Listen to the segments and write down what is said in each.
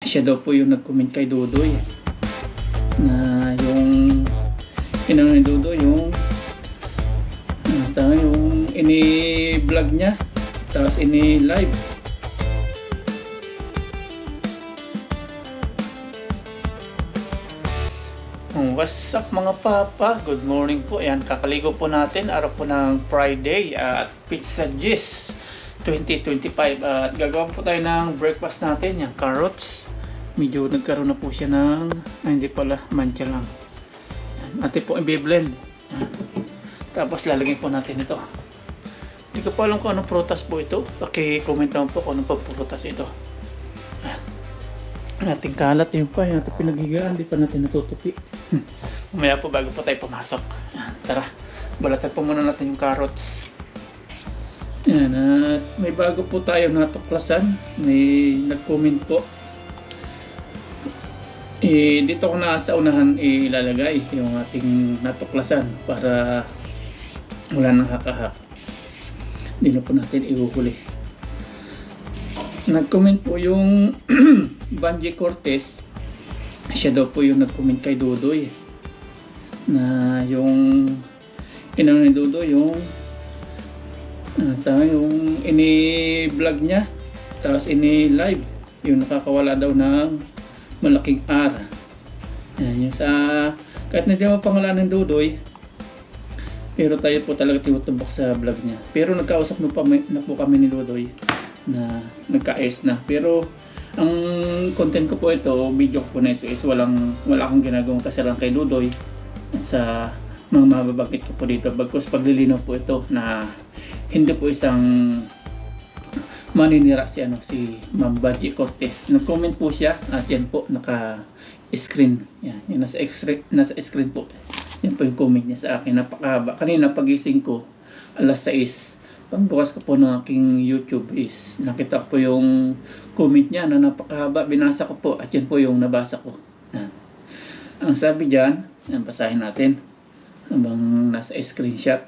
siya daw po yung nag-comment kay Dudoy na yung inano ni Dudoy yung yung ini-vlog niya tapos ini-live. What's up mga papa? Good morning po. Ayan, kakaligo po natin. Araw po ng Friday at Pizza Gist 2025. At gagawin po tayo ng breakfast natin. Yung carrots. Medyo nagkaroon na po siya ng hindi pala, mancha lang. Ayan, atin po i-blend. Tapos lalagyan po natin ito. Hindi ko pa alam kung anong prutas po ito. Paki-comment naman po kung anong prutas ito. Ating kalat yung pa, yung ating pinaghigaan, di pa natin natutupi. Mamaya po bago po tayo pumasok. Tara, balatan po muna natin yung carrots. Yan, at may bago po tayo natuklasan. May nag-comment po. Dito ko na sa unahan ilalagay yung ating natuklasan para wala nang haka-hak. Hindi na po natin ihuhuli. Nag-comment po yung Banji Cortez. Siya daw po yung nag-comment kay Dudoy na yung inano ni Dudoy yung yung ini-vlog niya tapos ini-live yung nakakawala daw ng malaking R. Yan, yung sa kahit na di mo pangalan ng Dudoy pero tayo po talaga tinutubok sa vlog niya. Pero nagkausap na po kami ni Dudoy na nagka-ayos na. Pero ang content ko po ito, video ko po na ito is wala akong ginagawang kasirang kay Dudoy sa mga mababagit ko po dito. Bagkus paglilinaw po ito na hindi po isang maninira si Ma'am Banji Cortez. Nag-comment po siya at yan po naka-screen. Yan, yung nasa screen po. Yan po yung comment niya sa akin. Napakahaba. Kanina pagising ko alas 6. Pagbukas ko po ng aking YouTube is nakita ko po yung comment niya na napakahaba. Binasa ko po at yan po yung nabasa ko. Yan. Ang sabi dyan, yan, basahin natin habang nasa screenshot.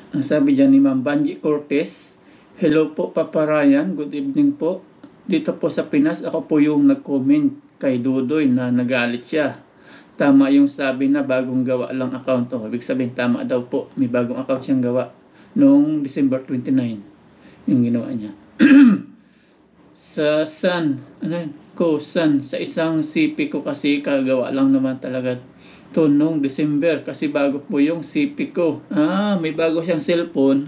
Ang sabi dyan ni Ma'am Banji Cortez, hello po Papa Ryan, good evening po. Dito po sa Pinas, ako po yung nag-comment kay Dudoy na nagalit siya. Tama yung sabi na bagong gawa lang account. Ibig sabihin tama daw po. May bagong account siyang gawa noong December 29. Yung ginawa niya. Sa San sa isang CP ko kasi kagawa lang naman talaga to noong December kasi bago po yung CP ko. May bago siyang cellphone.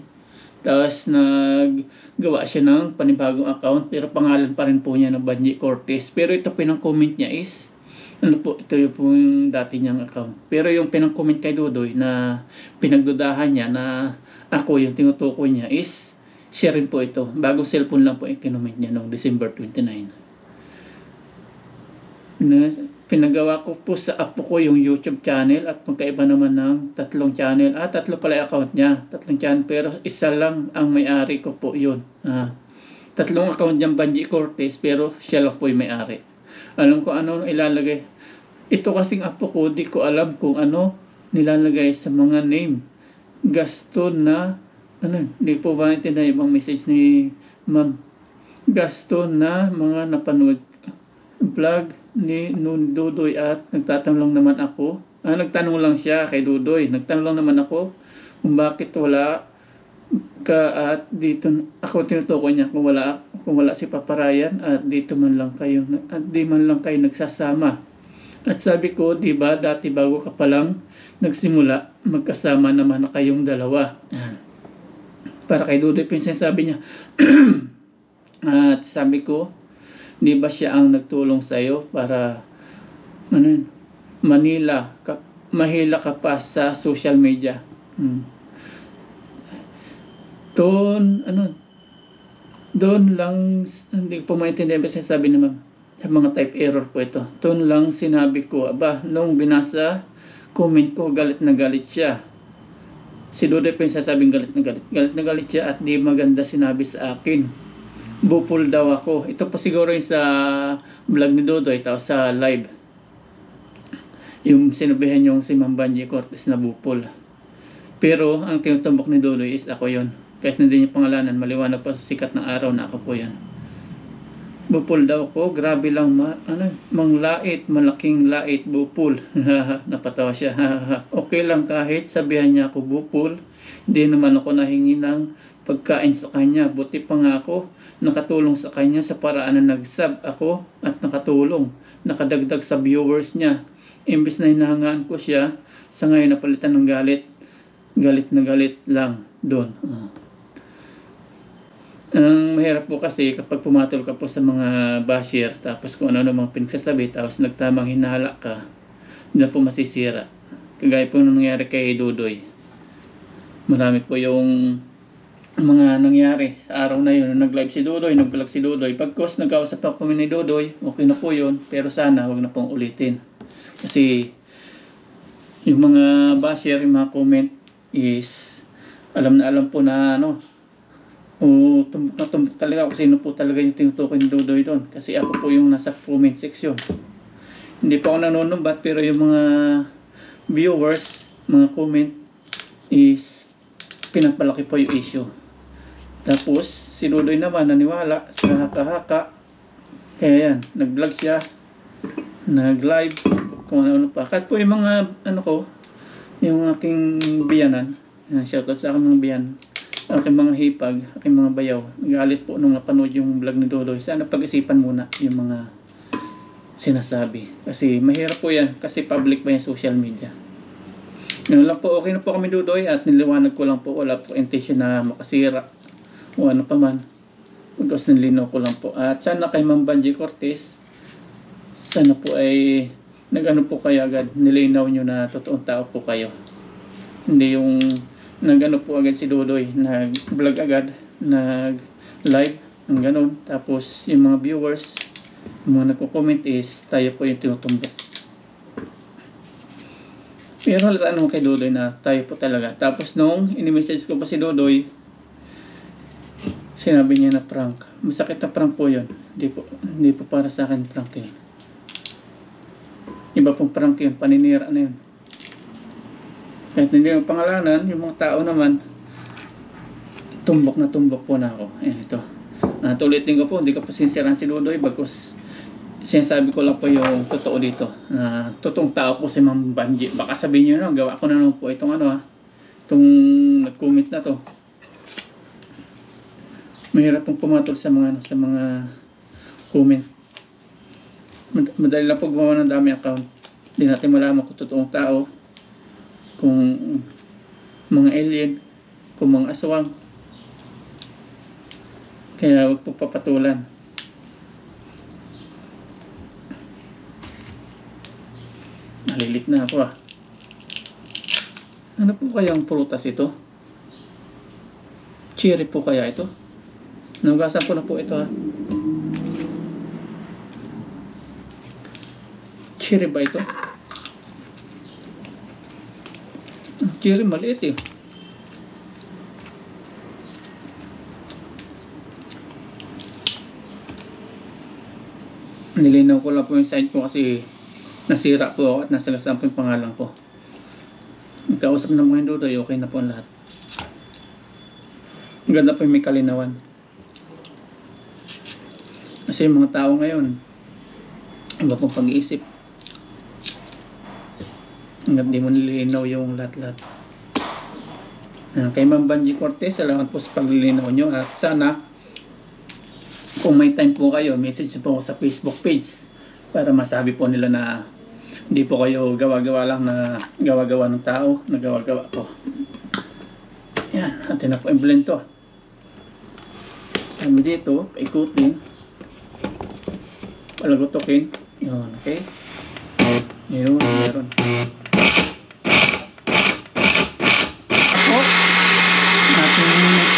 Tapos naggawa siya ng panibagong account pero pangalan pa rin po niya na Banji Cortez. Pero ito pinang-comment niya is ito yung dati niyang account. Pero yung pinang-comment kay Dudoy na pinagdudahan niya na ako yung tinutukoy niya is siya rin po ito. Bagong cellphone lang po yung kinomment niya noong December 29. Pinagawa ko po sa apo ko yung YouTube channel at magkaiba naman ng tatlong channel. Tatlo pala yung account niya. Tatlong channel pero isa lang ang may-ari ko po yun. Tatlong account niyang Banji Cortez pero siya lang po yung may-ari. Alam ko ano ilalagay. Ito kasing apo ko, di ko alam kung ano nilalagay sa mga name. Gaston na, di po ba natin ibang message ni Ma'am. Gaston na mga napanood vlog ni Dudoy at nagtatanong lang naman ako. Nagtanong lang siya kay Dudoy. Nagtanong lang naman ako kung bakit wala ka at dito ako tinutukoy niya kung wala si Papa Ryan at dito man lang kayo at di man lang kayo nagsasama. At sabi ko, di ba dati bago ka pa lang nagsimula, magkasama naman na kayong dalawa. Para kay Dudoy po yung sinasabi niya. At sabi ko, di ba siya ang nagtulong sa iyo para mahila ka pa sa social media. Doon lang, hindi ko maintindihan ba sinasabi naman sa mga type error po ito. Doon lang sinabi ko, nung binasa comment ko, galit na galit siya. Si Dudoy po yung sasabing galit na galit siya at di maganda sinabi sa akin. Bupol daw ako. Ito po siguro yung sa vlog ni Dudoy, sa live. Yung sinabihan yung si Ma'am Banji Cortez na bupol. Pero ang tinutumbok ni Dudoy is ako yon. Kahit hindi niya pangalanan, maliwanag pa sa sikat ng araw na ako po yan. Bupol daw ko, grabe lang manglait, malaking lait, bupol. Napatawa siya. Okay lang kahit sabihan niya ako bupol. Hindi naman ako nahingi ng pagkain sa kanya. Buti pa nga ako nakatulong sa kanya sa paraan na nag-sub ako at nakatulong. Nakadagdag sa viewers niya. Imbis na hinahangaan ko siya, sa ngayon napalitan ng galit. Galit na galit lang doon. Ang mahirap po kasi kapag pumatol ka po sa mga basher, tapos kung ano mga pinagsasabi, tapos nagtamang hinala ka, hindi na po masisira. Kagaya po nang nangyari kay Dudoy. Marami po yung mga nangyari sa araw na yun. Nag-live si Dudoy, nag-vlog si Dudoy. Pagkos nagkausap ako ni Dudoy, okay na po yun. Pero sana wag na pong ulitin. Kasi yung mga basher, yung mga comment is alam na alam po na tumbok na tumbok talaga kung sino po talaga yung tinutukoy ni Dudoy doon. Kasi ako po yung nasa comment section. Hindi po ako nanonumbat, pero yung mga viewers, mga comment is pinapalaki po yung issue. Tapos si Dudoy naman naniwala sa haka-haka. Kaya yan, nag-vlog siya, nag-live, kung ano pa. Kahit po yung mga yung aking biyanan, shoutout sa aking mga biyan, aking mga hipag, aking mga bayaw, nagalit po nung napanood yung vlog ni Dudoy. Sana pag-isipan muna yung mga sinasabi. Kasi mahirap po yan, kasi public ba yung social media. Yun lang po, okay na po kami Dudoy, at niliwanag ko lang po, wala po intention na makasira o ano pa man. Because nilinaw ko lang po. At sana kay Ma'am Banji Cortez, sana po ay nag-ano po kayo agad, nilinaw nyo na totoong tao po kayo. Hindi yung nag-ano po agad si Dudoy, nag-vlog agad, nag-live, ang ganun. Tapos yung mga viewers, yung mga nagko-comment is tayo po yung tinutumbok. Pero halata naman kay Dudoy na tayo po talaga. Tapos nung inimessage ko pa si Dudoy, sinabi niya na prank. Masakit na prank po yun. Hindi po para sa akin prank yun. Iba pong prank yun, paninira na yun. Kahit hindi yung pangalanan, yung mga tao naman, tumbok na tumbok po na ako. Ito. Tulitin ko po, hindi ko po sinsiraan si Dudoy, bagkus sinasabi ko lang po yung totoo dito. Totoong tao po si Ma'am Banji. Baka sabihin nyo, gawa ko na naman po itong itong nag-comment na to. Mahirap pong pumatol sa mga comment. Madali lang po gumawa ng dami account. Hindi natin malaman kung totoong tao, kung mga alien, kung mga aswang. Kaya huwag po papatulan. Nalilit na ako Ano po kayang prutas ito? Cherry po kaya ito? Nahugasan ko na po ito Cherry ba ito? Cherry maliit Nilinaw ko lang po yung side ko kasi nasira po ako at nasagasaan po yung pangalan ko. Nagkausap na mga Dudoy, okay na po ang lahat. Ang ganda po yung may kalinawan. Kasi yung mga tao ngayon, iba pong pag-iisip. Hanggang di mo nilinaw yung lahat-lahat. Kay Ma'am Banji Cortez, salamat po sa paglilinaw nyo. At sana, kung may time po kayo, message po ako sa Facebook page para masabi po nila na hindi po kayo gawa-gawa lang na gawa-gawa ng tao, na gawa-gawa po. Yan, atin na po yung blend to. Sabi dito, paikutin, palagutokin. Yun, okay? Yun, meron.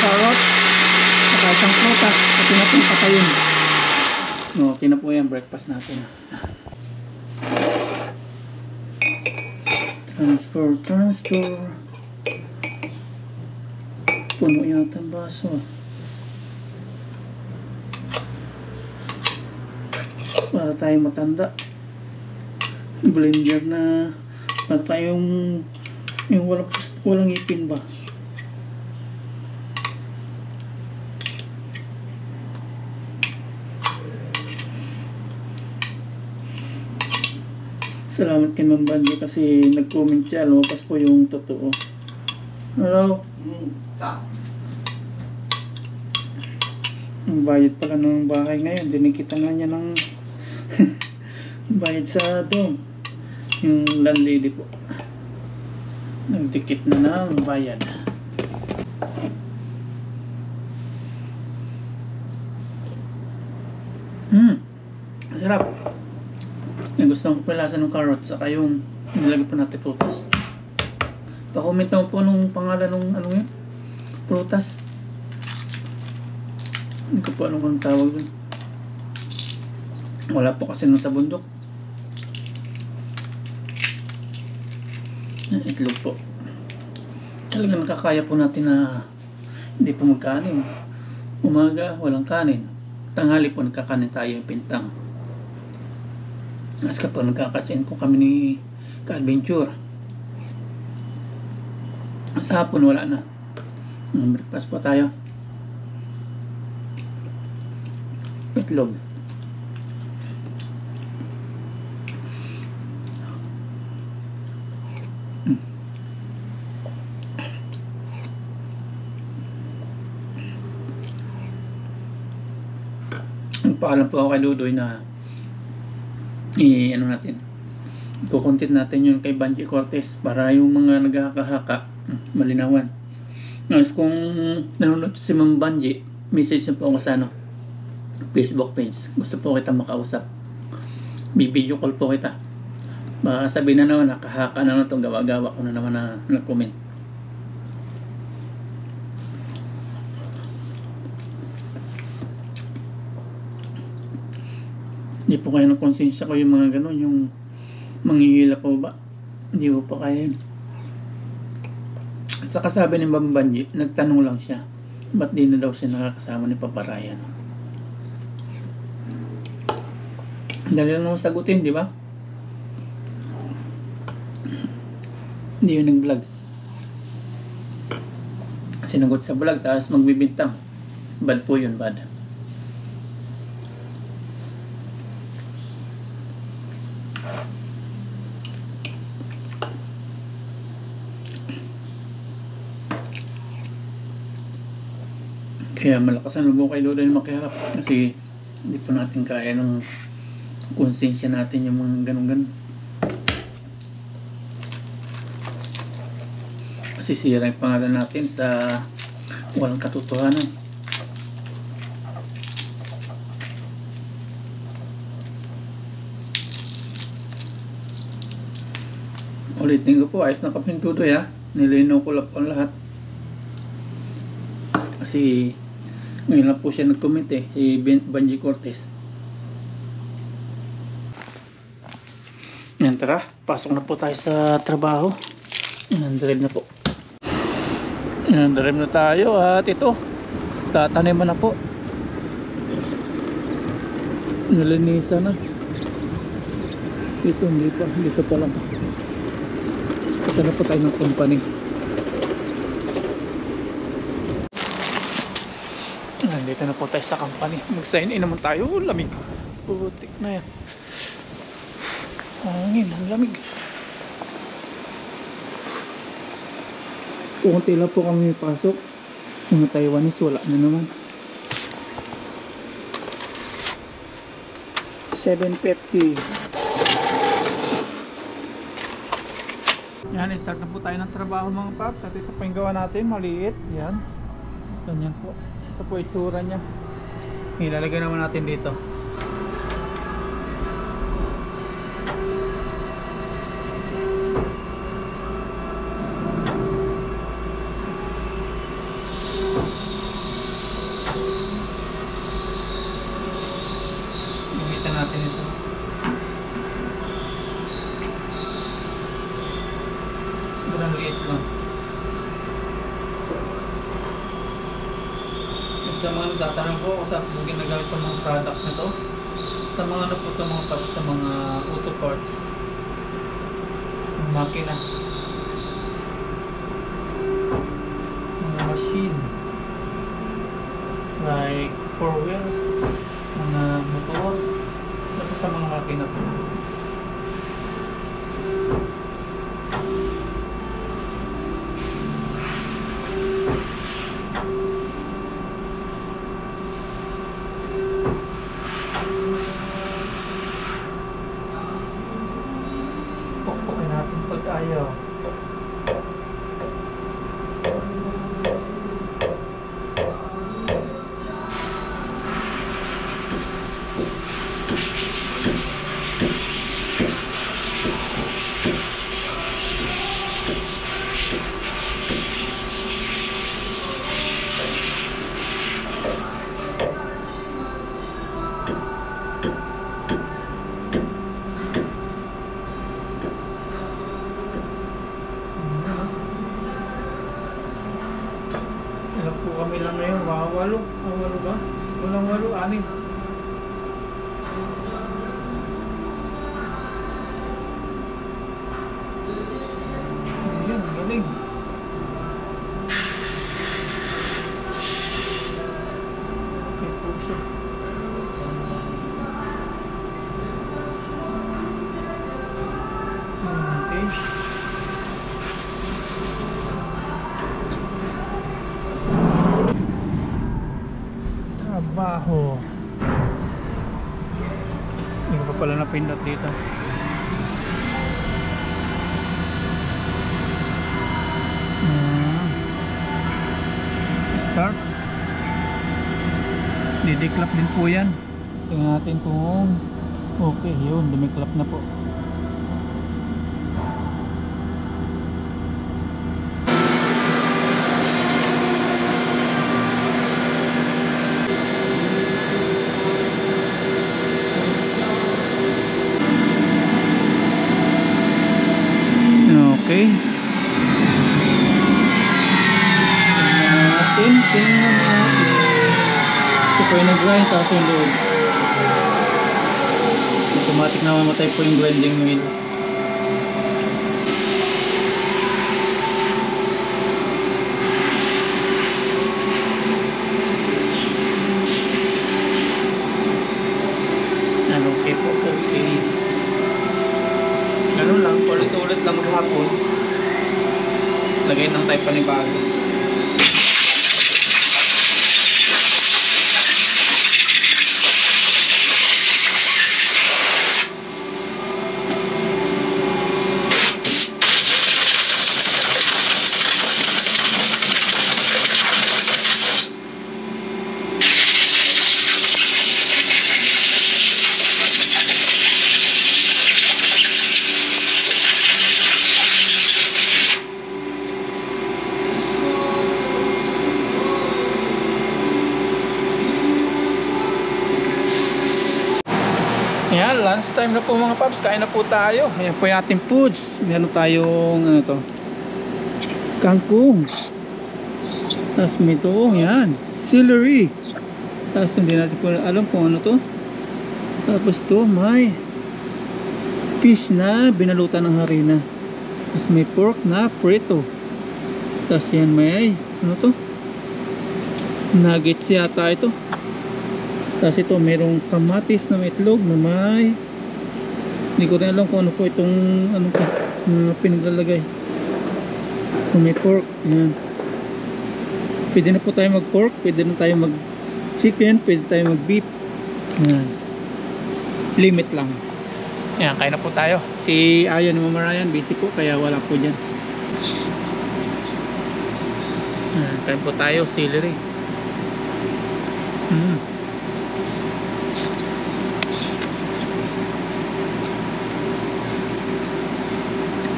Carrot, saka isang prutas, pati natin patayin. Okay na po yan, breakfast natin. Transfer. Puno yata ang baso. Para tayong matanda. Blender na para tayong yung walang ipin ba. Salamat kay Ma'am Banjo kasi nag-comment siya. Lumabas po yung totoo. Hello? Ang bayad pala ng bahay ngayon. Dinikita nga niya ng bayad sa dom. Yung landlady po. Nagdikit na ng bayad. Sarap. Yung gusto ko palasa ng carrot saka yung nilagay po natin prutas. Pa-comment naman po nung pangalan nung ano yun? Prutas. Hindi ko po alam kung tawag dun. Wala po kasi nung sa bundok. Itlog po. Talagang nakakaya po natin na hindi po magkanin. Umaga, walang kanin. Tanghali po nagkakanin tayo yung pintang. Mas kapag nagkakasin ko kami ni ka-adventure. Sa hapon wala na. Breakfast po tayo. Itlog. Paalam po ako kay Dudoy na ano natin, kukontent natin yung kay Banji Cortez para yung mga nagkakahaka malinawan. Ngayon kung nanonood si Ma'am Banji, message na po ako sa Facebook page. Gusto po kita makausap, bibideo call po kita. Baka sabihin na naman nakahaka na itong gawa-gawa ko na naman na nag-comment. Hindi po kaya ng konsensya ko yung mga gano'n, yung manghihila po ba? Hindi po pa kaya yun. At saka sabi ni Ma'am Banji, nagtanong lang siya, ba't di na daw siya nakakasama ni Papa Ryan? Dali lang naman sagutin, di ba? Hindi yun nag-vlog. Sinagot sa vlog, tapos magbibintang. Bad po yun, bad. Kaya malakas ang loob kay Dudoy makiharap kasi hindi po natin kaya ng konsensya natin yung mga ganun-ganun. Masisira yung pangalan natin sa walang katotohanan. Ulitin ko po, ayos na kami ng Dudoy ha. Nilinaw ko lang po ang lahat. Kasi ngayon lang po siya nag-comment si Banji Cortez. Yan, tara, pasok na po tayo sa trabaho. Yan, drive na po. Yan, drive na tayo at ito, tataniman na po. Nalinisan na. Ito, hindi pa, dito pa lang. Ito na po tayo ng company. Dito na po tayo sa company. Mag-sign in naman tayo. Lamig. Putik na yan. Hangin. Ang lamig. Kunti lang po kami pasok. Mga Taiwanese wala na naman. 7:50. Yan, start na po tayo ng trabaho mga paps. At ito pa yung gawa natin. Maliit. Yan. Ganyan po. Ito po itsura niya. Ilalagay naman natin dito. Gamitan natin ito. Sobrang liit lang. Sa mga nagtatanong po kung saan po ginagamit ang mga products na to, sa mga ano po ito mga parts, sa mga auto parts ng makina, mga machine like 4 wheels, mga motor, basta sa mga makina po. walo ba? Walang walo, anim. Ayan, galing. Okay po siya. Okay. Trabaho. Hindi ko pa pala napindot dito. Start. Didiklap din po yan. Tingnan natin kung okay. Yun, dumiklap na po. Okay. Tingnan natin. Ito po yung nag-grind tapos yung loob. Automatic na mamatay po yung grinding wheel. Ano, okay po, okay. Ganun lang, ulit-ulit lang maghapon. Lagay ng type panibago. Ayan, lunch time na po mga paps. Kain na po tayo. Ayan po yung ating foods. Meron tayong ano to, kangkong. Tapos may ito, yan, celery. Tapos hindi natin po alam kung ano to. Tapos to may fish na binalutan ng harina. Tapos may pork na prito. Tapos yan may ano to, nuggets yata ito. Tapos ito merong kamatis na may itlog na may, hindi ko rin alam kung ano po itong ano po na pinaglalagay. May pork, yan. Pwede na po tayo mag pork, pwede na tayo mag chicken, pwede tayo mag beef. Yan. Limit lang. Yan, kain na po tayo. Si Ayan ni Mama Ryan busy po kaya wala po dyan. Yan, kain po tayo, celery.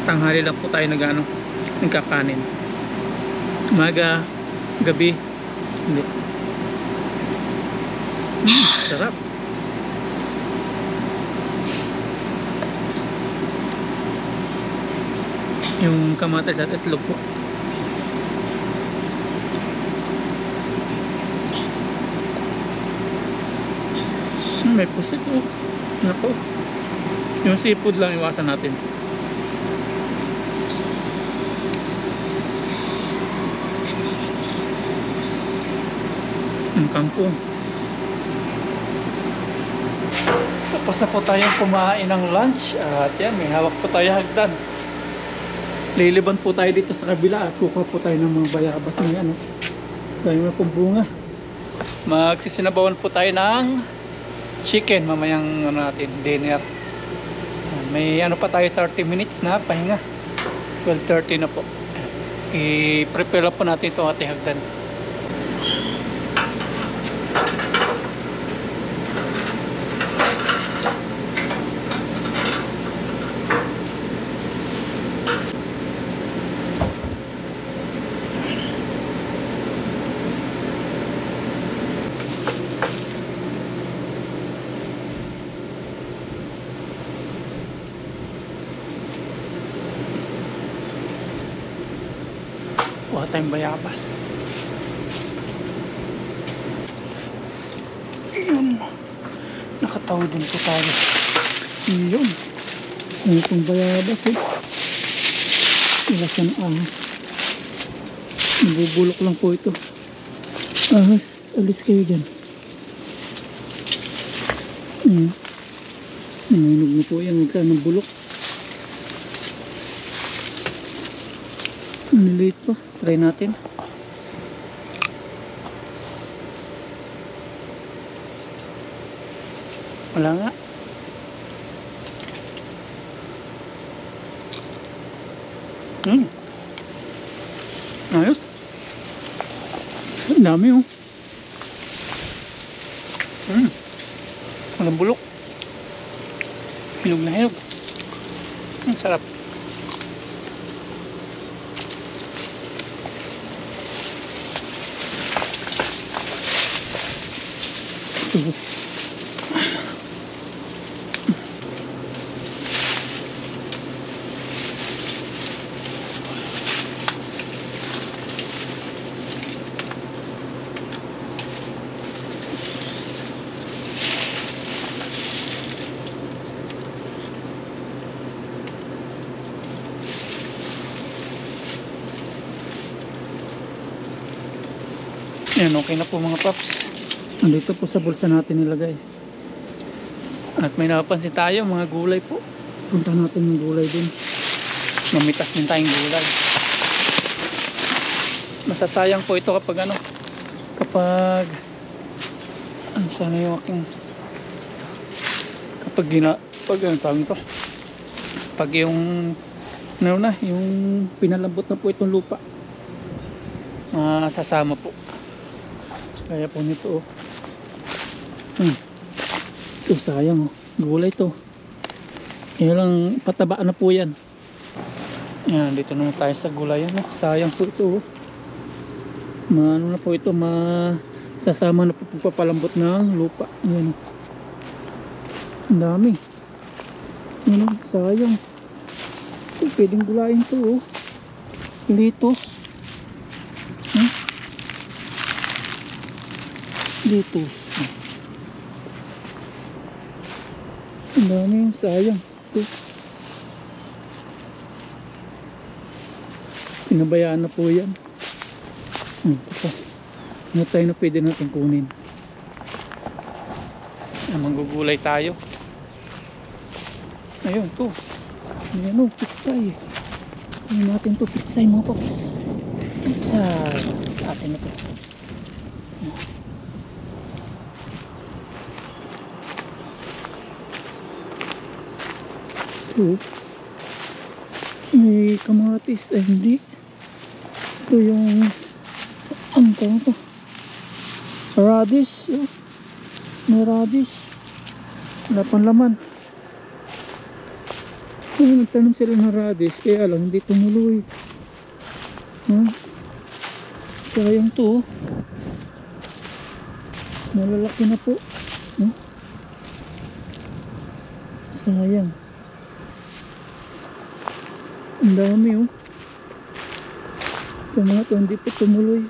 Tanghali lang po tayo nagkakanin. Umaga, gabi, hindi. Sarap. Yung kamatis at itlog po. May pusit oh. Nako. Yung seafood lang iwasan natin. Ang kangkong. Tapos na po tayong kumain ng lunch. At yan, may hawak po tayo hagdan. Liliban po tayo dito sa kabila at kukuha po tayo ng mga bayabas na yan. Dahil mga pong bunga. Magsisinabawan po tayo ng chicken mamayang natin, dinner. May ano pa tayo, 30 minutes na pahinga. 12:30 na po. I-prepare po natin ito ating hagdan. Kuha tayong bayabas. Yun. Nakatawid din po tayo. Yun. Ano itong bayabas eh. Ilasan ahas. Nabubulok lang po ito. Ahas, alis kayo dyan. Nanginog na po yan. Huwag ng bulok. Late pa. Try natin. Wala nga. Ayos. Ang dami oh. Walang bulok. Hinog na hinog. Ang sarap. Yan, okay na po mga paps. Andito po sa bulsa natin nilagay. At may napansin tayo, mga gulay po. Punta natin yung gulay din. Mamitas din tayong gulay. Masasayang po ito kapag ano, kapag sana yung aking pag ano tawag ito, pag yung ano na, yung pinalambot na po itong lupa, sasama po. Kaya po nito oh. Ito sayang oh. Gulay to. Kaya lang patabaan na po yan. Yan, dito naman tayo sa gulayan oh. Sayang po ito oh. Ano na po ito, sasama na po pagpapalambot ng lupa. Yan. Ang dami. Yan oh, sayang. Ito, pwedeng gulayin to oh. Litos. Litos. Ang dami yung sayang. Ito. Pinabayaan na po yan. Ito. Ano tayo na pwede natin kunin. Manggugulay tayo. Ayun, ito. Ayan o, pitsay. Kunin natin ito, pitsay mga paps. Pitsay. Sa atin na ito. Ito. May kamatis. Ay, hindi. Ito yung ano ito? Radish. May radish. Wala pang laman. Nagtanong sila ng radish. Kaya lang hindi tumuloy. Sayang to. Malalaki na po. Sayang. Ang dami oh. Ito mga ito hindi po tumuloy.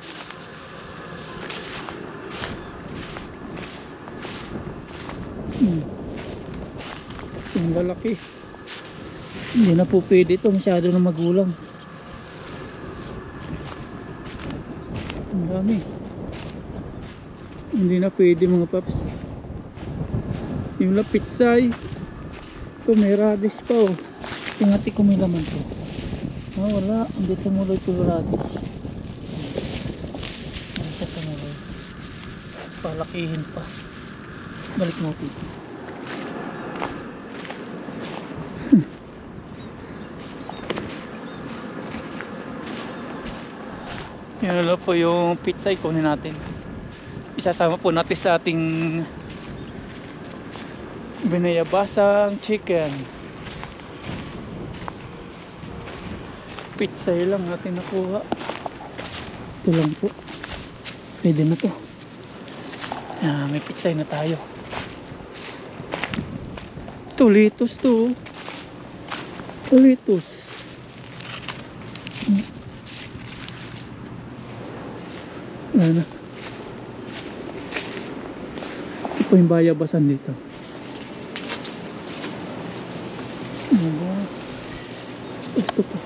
Ang lalaki. Hindi na po pwede ito. Masyado na magulang. Ang dami. Hindi na pwede mga paps. Yung lapitsay. Ito may radish pa oh. Tingati ko may laman to. Wala. Hindi tumuloy ito radish. Hindi tumuloy. Palakihin pa. Balik natin. Yan na po yung pizza, kunin natin. Isasama po natin sa ating binayabasang chicken. Pizza lang natin nakuha. Ito lang po. Pwede na to. May pizza na tayo. Ito, litos to. Litos. po yung bayabasan dito. Gusto po.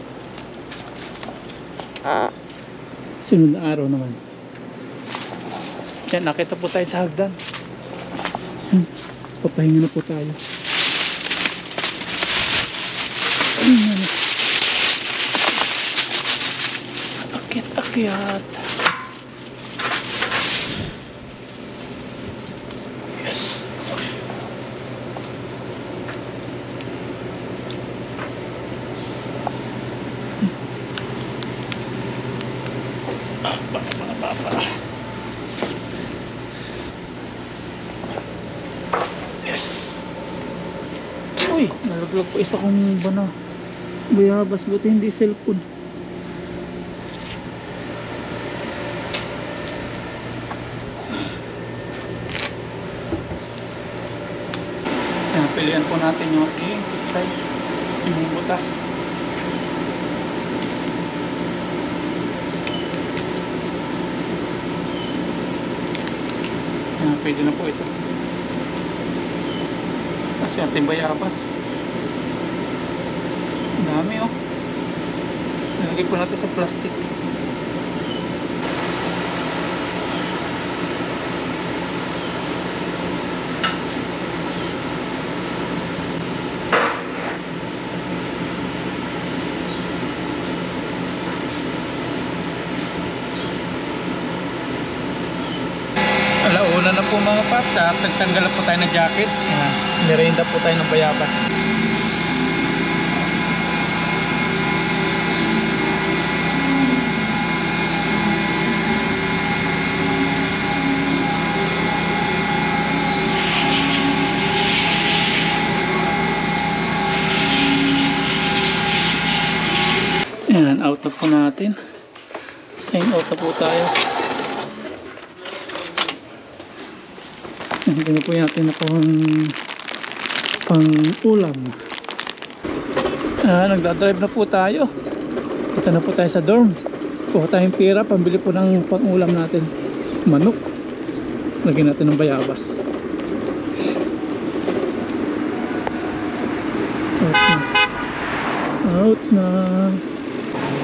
Sunod na araw naman. Yan, nakita po tayo sa hagdan. Papahinga na po tayo. Ayan. Akyat. Yes. Yes. Uy, nalaglag po isa kong bayabas, buti hindi cellphone. Pilihan po natin yung ating pitsay, yung butas. Pwede na po ito kasi ating bayabas. Ang dami oh. Nalagay po natin sa plastic. Alauna na po mga paps, nagtanggal na po tayo ng jacket. Merienda po tayo ng bayabas. Ayan, out na po natin. Sign out na po tayo. Hindi na po natin na pang ulam. Nagdadrive na po tayo. Punta na po tayo sa dorm. Kuha tayong pera, pambili po ng pang ulam natin. Manok. Lagyan natin ng bayabas. Out na.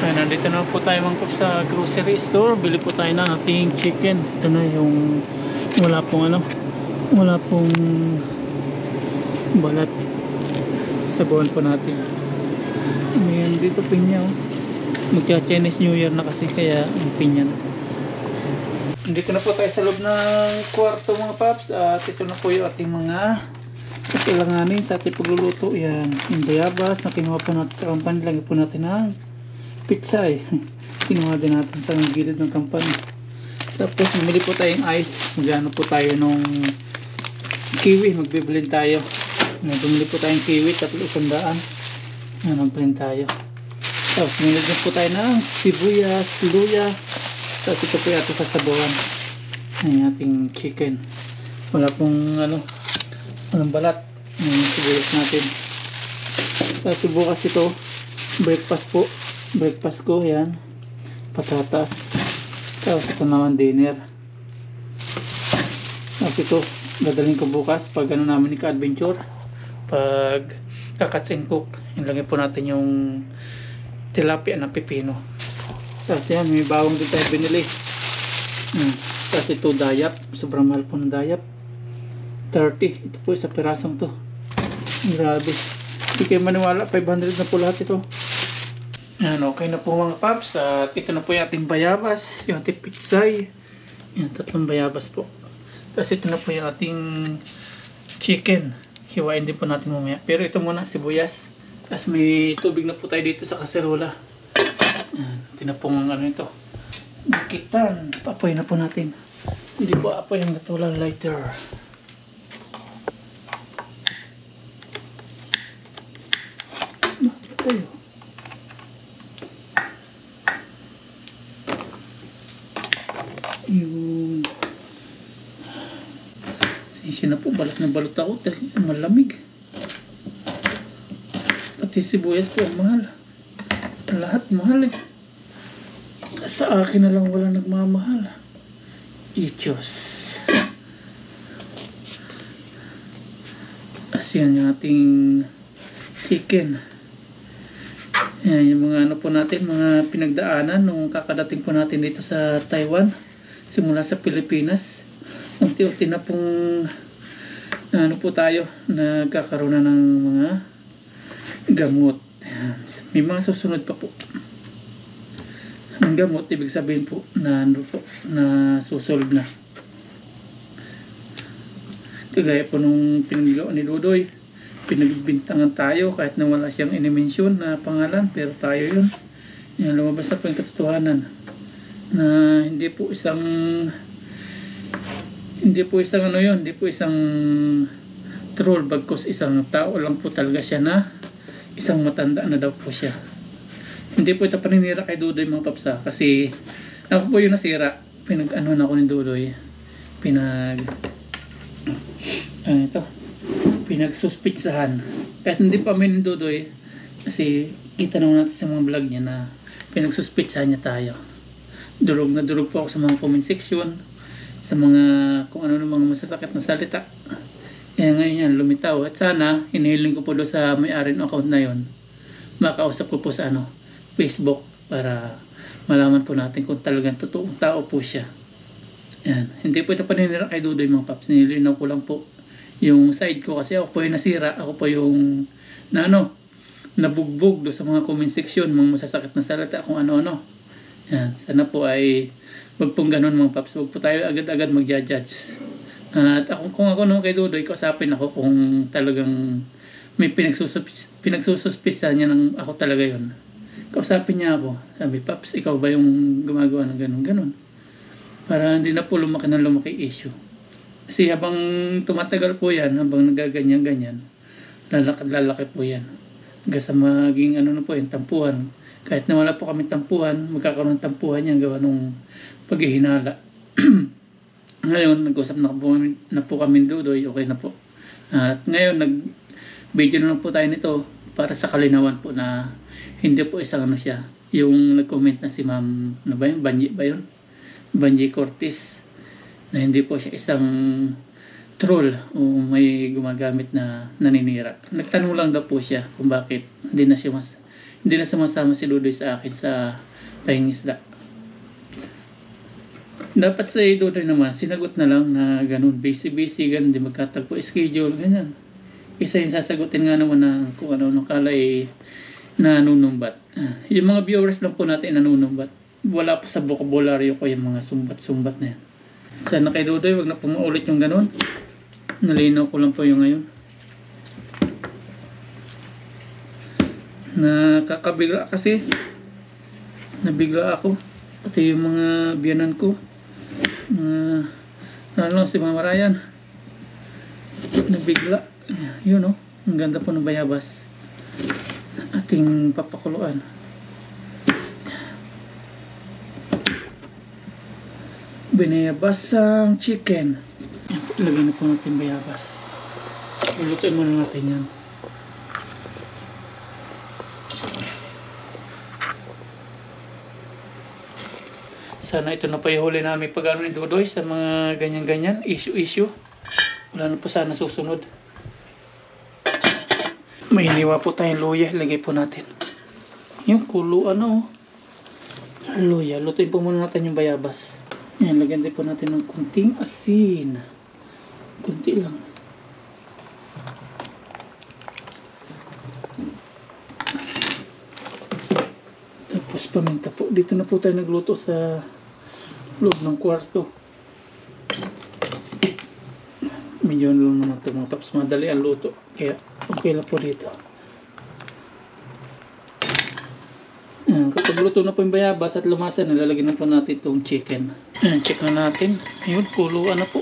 Nandito na po tayo mangkop sa grocery store. Bili po tayo ng ating chicken. Ito na yung wala pong balat. Sabawan po natin. Ayan, dito pinya oh. Magka-Chinese New Year na kasi, kaya ang pinya na. Dito na po tayo sa loob ng kwarto mga paps. At ito na po yung ating mga kailanganin sa ating pagluluto. Yan, yung bayabas na kinuha po natin sa company. Lagyan po natin ng pizza eh. Kinuha din natin sa gilid ng company. Tapos bumili po tayong ice. Magano po tayo nung kiwi. Magbibilin tayo. Bumili po tayong kiwi. 300. Magbilin tayo. Tapos bumili din po tayo ng sibuyas, luya. Tapos ito po yung ating sasabawan. Ang ating chicken. Wala pong walang balat. Yung sibuyas natin. Tapos bukas ito, breakfast po. Breakfast ko, yan. Patatas. Tapos ito naman dinner. Tapos ito, dadalhin ko bukas pag namin ni ka-adventure. Pag kakats and cook. Ilagay po natin yung tilapia na pipino. Tapos yan, may bawang din tayo binili. Tapos ito dayap. Sobrang mahal po ng dayap. 30. Ito po sa pirasong to. Grabe. Hindi kayo maniwala. 500 na po lahat ito. Yan, okay na po mga paps. At ito na po yung ating bayabas. Yung ating pitsay. Yan, 3 bayabas po. Tapos ito na po yung ating chicken. Hiwain din po natin mamaya. Pero ito muna, sibuyas. Tapos may tubig na po tayo dito sa kaserola. Yan, ito na pong ito. Bikitan. Apoy na po natin. Hindi po apoy ang natulang lighter. Tayo. Yun. Sensya na po, balot na balot ako. Malamig. Pati sibuyas po, mahal. Lahat mahal eh. Sa akin na lang wala nagmamahal. Ichos. Kasi yan yung ating chicken. Yan yung mga ano po natin, mga pinagdaanan nung kakadating po natin dito sa Taiwan. Simula sa Pilipinas. Unti-unti na pong ano po tayo, nagkakaroon na ng mga gamot. May mga susunod pa po. Ang gamot, ibig sabihin po na ano po, na susolve na. Kagaya po nung pinagawa ni Dudoy, pinagbintangan tayo kahit na wala siyang inimensyon na pangalan, pero tayo yun. Yan, lumabas na po yung katotohanan na hindi po isang ano yun, hindi po isang troll, bagkus isang tao lang po talaga siya na isang matanda na daw po siya. Hindi po ito paninira kay Dudoy mga papsa, kasi ako po yung nasira. Pinag-ano na ako ni Dudoy, pinagsuspitsahan. Kahit hindi pa amin ni Dudoy, kasi kita naman natin sa mga vlog niya na pinagsuspitsahan niya tayo. Durog na durog po ako sa mga comment section, sa mga kung ano ng mga masasakit na salita. Kaya ngayon yan, lumitaw. At sana, hinihiling ko po doon sa may-ari ng account na yon, makausap ko po sa Facebook, para malaman po natin kung talagang totoong tao po siya. Yan. Hindi po ito paninira kay Dudoy mga paps. Nilinaw ko lang po yung side ko, kasi ako po yung nasira. Ako po yung nabugbog doon sa mga comment section, mga masasakit na salita, kung ano-ano. Yan. Sana po ay wag pong ganun mga paps. Wag po tayo agad-agad mag-judge. At kung ako naman kay Dudoy, kausapin ako kung talagang may pinagsususpisa niya ng ako talaga yun. Kausapin niya ako. Sabi, Paps, ikaw ba yung gumagawa ng ganun-ganun? Para hindi na po lumaki issue. Kasi habang tumatagal po yan, habang nagaganyan-ganyan, lalaki po yan. Hanggang sa maging na po yung tampuhan. Kahit na wala po kami tampuhan, magkakaroon ng tampuhan yan gawa nung paghihinala. Ngayon, nag-usap na po kami Dudoy, okay na po. At ngayon, nag-video na po tayo nito para sa kalinawan po na hindi po isang siya. Yung nag-comment na si Ma'am, Banji ba yun? Banji Cortez. Na hindi po siya isang troll o may gumagamit na naninira. Nagtanong lang daw po siya kung bakit hindi na sumasama si Dudoy sa akin sa pahingisda. Dapat sa Dudoy naman, sinagot na lang na ganun, busy, ganun, di magkatagpo schedule, ganyan. Isa yung sasagutin nga naman na kung ano, nung kala nanunumbat. Yung mga viewers lang po natin nanunumbat. Wala po sa vocabulary ko yung mga sumbat-sumbat na yan. Sana kay Dudoy, wag na po maulit yung ganun. Nalinaw ko lang po yung ngayon. Nakakabigla kasi. Nabigla ako. Pati yung mga biyanan ko. Si Mama Ryan, nabigla. Yun ang ganda po ng bayabas ating papakuluan. Binayabasang chicken. Lagyan na po natin bayabas. Lulutuin muna natin yan. Sana ito na pa yung huli namin pag ni Dudoy sa mga ganyan-ganyan, issue. Wala na po sana susunod. May hiniwa po tayong luya, lagay po natin. Yung kuluan luya, lutuin po muna natin yung bayabas. Yan, lagyan din po natin ng kunting asin. Kunti lang. Tapos paminta po. Dito na po tayo nagluto sa loob ng kwarto. Medyo lang naman ito mga paps. Madali ang luto. Kaya okay lang po dito. Kapag luto na po yung bayabas at lumasa, nilalagyan na po natin itong chicken. Check na natin. Ayun, kuluan na po.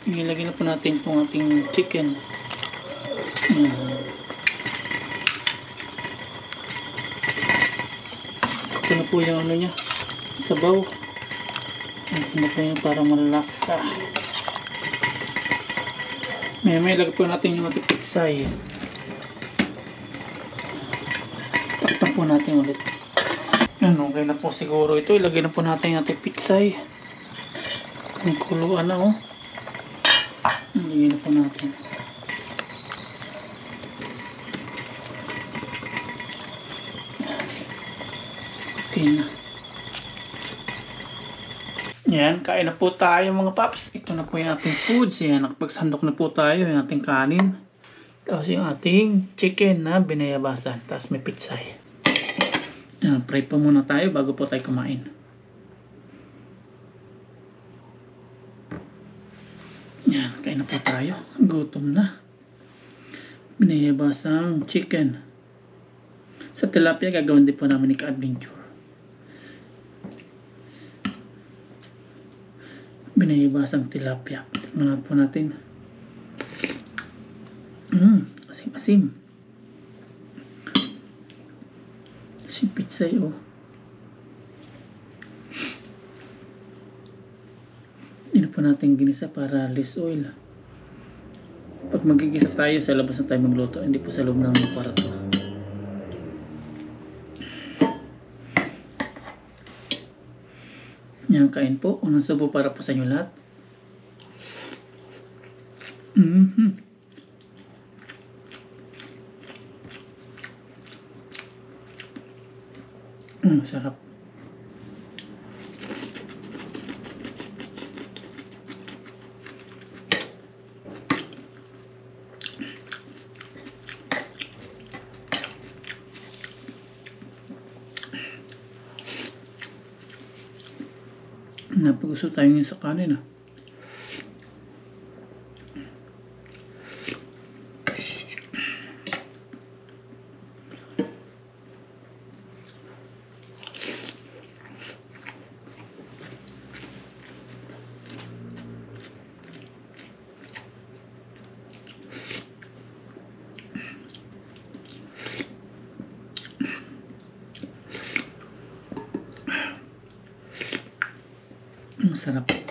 Nilagyan na po natin itong ating chicken. Ito na po yung niya, sabaw. Ito na po yung para malasa. May lagay po natin yung ating piksay. Taktak po natin ulit. Okay na po siguro ito. Ilagay na po natin yung ating piksay. Ang kuluan na Ilagay na po natin. Okay na. Yan, kain na po tayo mga paps. Ito na po yung ating foods. Yan, nakapagsandok na po tayo yung ating kanin. Tapos yung ating chicken na binayabasan. Tapos may pitsay. Yan, pray pa muna tayo bago po tayo kumain. Yan, kain na po tayo. Gutom na. Binayabasang chicken. Sa tilapia, gagawin din po namin ni Ka-Adventure. Binayabasang tilapia. Tingnan po natin. Asim-asim. Si pitsay, oh. Hindi po natin ginisa para less oil. Pag magigisa tayo, sa labas na tayo magluto. Hindi po sa loob ng kwarto. Yan, kain po. Unang subo para po sa inyo lahat. Sarap. Napagusto tayo ngayon sa kanin, ah. Sarap.